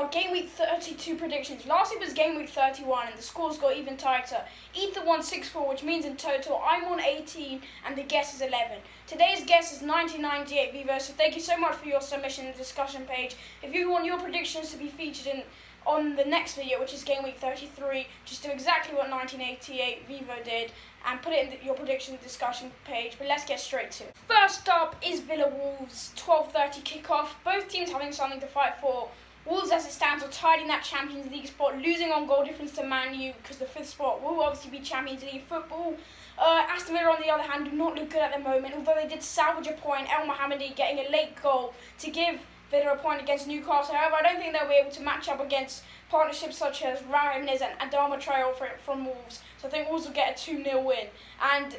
our Game Week 32 predictions. Last week was Game Week 31 and the scores got even tighter. Ether won 6-4, which means in total I'm on 18 and the guess is 11. Today's guess is 1998 Vivo, so thank you so much for your submission in the discussion page. If you want your predictions to be featured on the next video, which is Game Week 33, just do exactly what 1988 Vivo did and put it in your prediction discussion page. But let's get straight to it. First up is Villa Wolves, 12:30 kickoff. Both teams having something to fight for. Wolves, as it stands, are tied in that Champions League spot, losing on goal difference to Man U because the fifth spot will obviously be Champions League football. Aston Villa, on the other hand, do not look good at the moment, although they did salvage a point, El Mohammadi getting a late goal to give Villa a point against Newcastle. However, I don't think they'll be able to match up against partnerships such as Raul Jimenez and Adama Traore from Wolves. So I think Wolves will get a 2-0 win. And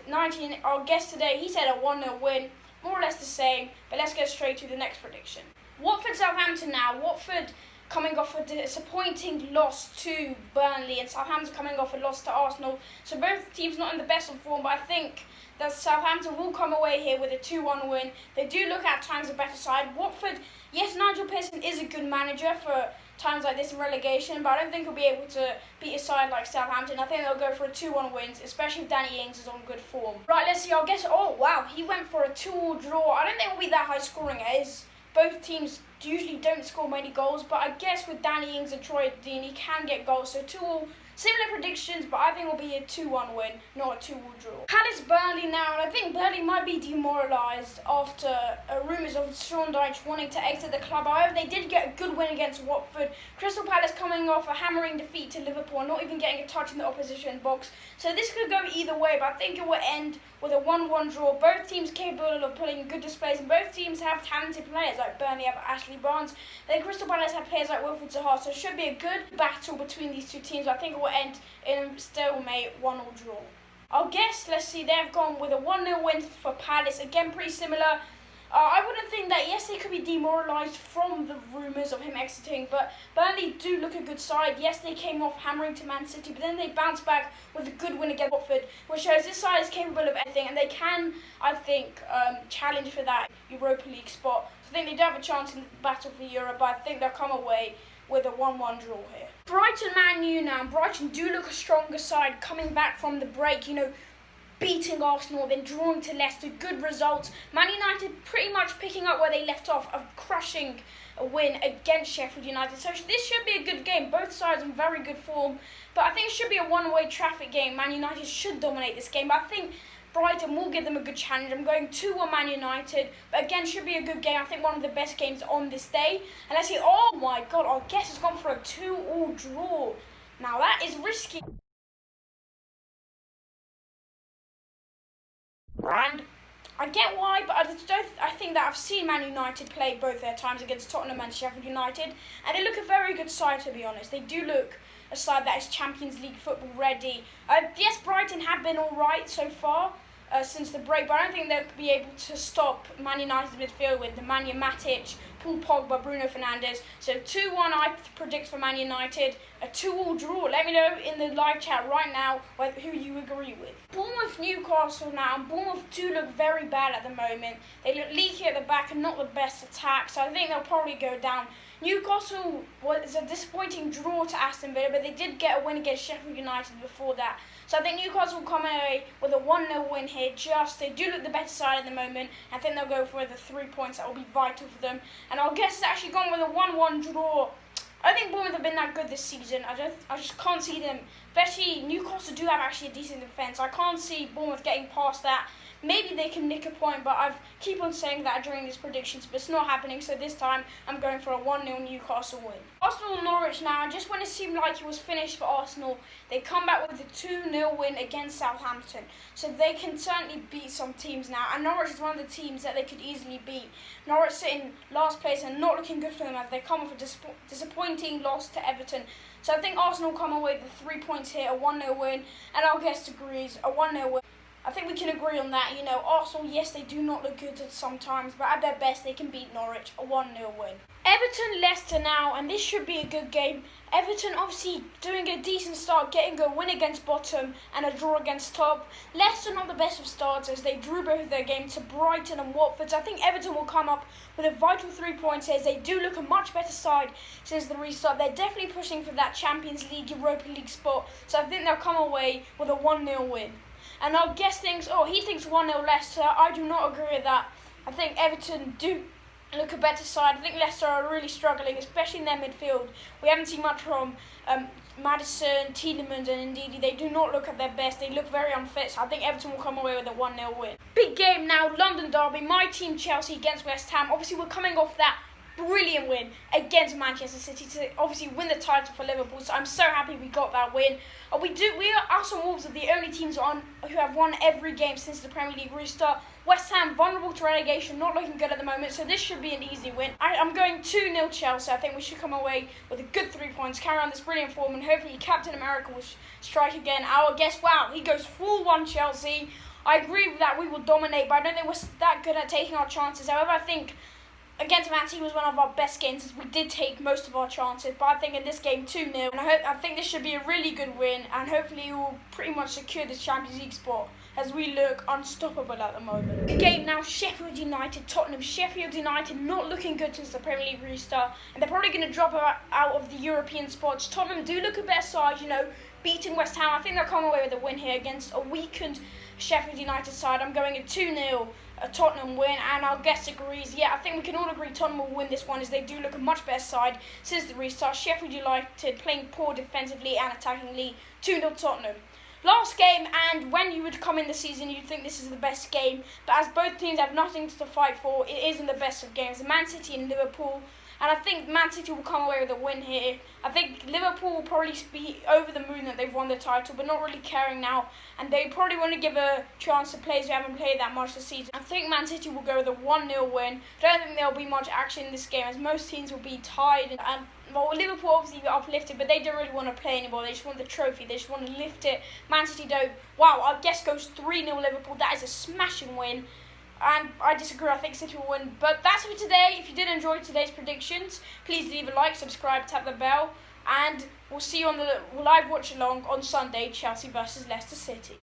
our guest today, he said a 1-0 win, more or less the same. But let's get straight to the next prediction. Watford-Southampton now. Watford coming off a disappointing loss to Burnley, and Southampton coming off a loss to Arsenal. So both teams not in the best of form, but I think that Southampton will come away here with a 2-1 win. They do look at times a better side. Watford, yes, Nigel Pearson is a good manager for times like this in relegation, but I don't think he'll be able to beat a side like Southampton. I think they'll go for a 2-1 win, especially if Danny Ings is on good form. Right, let's see. I'll guess. Oh, wow. He went for a 2-2 draw. I don't think it'll be that high scoring. Both teams usually don't score many goals, but I guess with Danny Ings and Troy Dean, he can get goals. So 2-2. Similar predictions, but I think it will be a 2-1 win, not a 2-2 draw. Palace Burnley now, and I think Burnley might be demoralised after rumours of Sean Dyche wanting to exit the club. However, they did get a good win against Watford. Crystal Palace coming off a hammering defeat to Liverpool, not even getting a touch in the opposition box. So this could go either way, but I think it will end with a 1-1 draw. Both teams capable of putting good displays, and both teams have talented players. Like Burnley have Ashley Barnes, then Crystal Palace have players like Wilfried Zaha. So it should be a good battle between these two teams. I think it will end in a stalemate 1-1 draw. I'll guess, let's see, they've gone with a 1-0 win for Palace. Again, pretty similar. I wouldn't think that, yes, they could be demoralised from the rumours of him exiting, but Burnley do look a good side. Yes, they came off hammering to Man City, but then they bounced back with a good win against Watford, which shows this side is capable of anything, and they can, I think, challenge for that Europa League spot. So I think they do have a chance in the battle for Europe, but I think they'll come away with a 1-1 draw here. Brighton Man U now. Brighton do look a stronger side coming back from the break, beating Arsenal, then drawing to Leicester, good results. Man United pretty much picking up where they left off, of crushing a win against Sheffield United. So this should be a good game. Both sides in very good form, but I think it should be a one-way traffic game. Man United should dominate this game, but I think Brighton will give them a good challenge. I'm going 2-1 Man United, but again, should be a good game. I think one of the best games on this day. And let's see, oh my God, our guess has gone for a 2-2 draw. Now that is risky. And I get why, but I think that I've seen Man United play both their times against Tottenham and Sheffield United, and they look a very good side, to be honest. They do look a side that is Champions League football ready. Yes, Brighton have been alright so far since the break, but I don't think they'll be able to stop Man United's midfield with Nemanja Matic, Paul Pogba, Bruno Fernandes. So 2-1 I predict for Man United, a 2-2 draw. Let me know in the live chat right now who you agree with. Bournemouth Newcastle now. Bournemouth do look very bad at the moment. They look leaky at the back and not the best attack, so I think they'll probably go down. Newcastle was a disappointing draw to Aston Villa, but they did get a win against Sheffield United before that. So I think Newcastle will come away with a 1-0 win here. They do look the better side at the moment. I think they'll go for the 3 points. That will be vital for them. And our guess has actually gone with a 1-1 draw. I think Bournemouth have been that good this season. I just can't see them. Especially Newcastle do have actually a decent defence. I can't see Bournemouth getting past that. Maybe they can nick a point, but I keep on saying that during these predictions, but it's not happening. So this time, I'm going for a 1-0 Newcastle win. Arsenal-Norwich now. Just when it seemed like it was finished for Arsenal, they come back with a 2-0 win against Southampton. So they can certainly beat some teams now. And Norwich is one of the teams that they could easily beat. Norwich sitting last place and not looking good for them as they come off a disappointing loss to Everton. So I think Arsenal come away with the 3 points here, a 1-0 win. And our guest agrees, a 1-0 win. I think we can agree on that. Arsenal, yes, they do not look good sometimes, but at their best, they can beat Norwich, a 1-0 win. Everton, Leicester now, and this should be a good game. Everton obviously doing a decent start, getting a win against bottom and a draw against top. Leicester not the best of starts as they drew both of their games to Brighton and Watford. So I think Everton will come up with a vital 3 points here as they do look a much better side since the restart. They're definitely pushing for that Champions League, Europa League spot. So I think they'll come away with a 1-0 win. And our guest thinks, he thinks 1-0 Leicester. I do not agree with that. I think Everton do look a better side. I think Leicester are really struggling, especially in their midfield. We haven't seen much from Maddison, Tielemans and Ndidi. They do not look at their best. They look very unfit. So I think Everton will come away with a 1-0 win. Big game now, London derby. My team Chelsea against West Ham. Obviously, we're coming off that brilliant win against Manchester City to obviously win the title for Liverpool. So I'm so happy we got that win. Us and Wolves are the only teams who have won every game since the Premier League restart. West Ham vulnerable to relegation, not looking good at the moment, so this should be an easy win. I'm going 2-0 Chelsea. I think we should come away with a good 3 points, carry on this brilliant form, and hopefully Captain America will strike again. Our guess, he goes full 1 Chelsea. I agree with that, we will dominate, but I don't think we're that good at taking our chances. However, I think against Man City was one of our best games as we did take most of our chances, but I think in this game 2-0, and I think this should be a really good win, and hopefully we will pretty much secure the Champions League spot as we look unstoppable at the moment. The game now, Sheffield United, Tottenham. Sheffield United not looking good since the Premier League restart, and they're probably going to drop out of the European spots. Tottenham do look a better side, beating West Ham. I think they'll come away with a win here against a weakened Sheffield United side. I'm going a 2-0 Tottenham win, and our guest agrees. Yeah, I think we can all agree Tottenham will win this one as they do look a much better side since the restart. Sheffield United playing poor defensively and attackingly. 2-0 Tottenham. Last game, and when you would come in the season, you'd think this is the best game, but as both teams have nothing to fight for, it isn't the best of games. Man City and Liverpool, and I think Man City will come away with a win here. I think Liverpool will probably be over the moon that they've won the title, but not really caring now, and they probably want to give a chance to players who haven't played that much this season. I think Man City will go with a 1-0 win. I don't think there'll be much action in this game as most teams will be tied and Liverpool obviously uplifted, but they don't really want to play anymore. They just want the trophy. They just want to lift it. Man City don't. Our guess goes 3-0 Liverpool. That is a smashing win. And I disagree. I think City will win. But that's it for today. If you did enjoy today's predictions, please leave a like, subscribe, tap the bell. And we'll see you on the live watch along on Sunday, Chelsea versus Leicester City.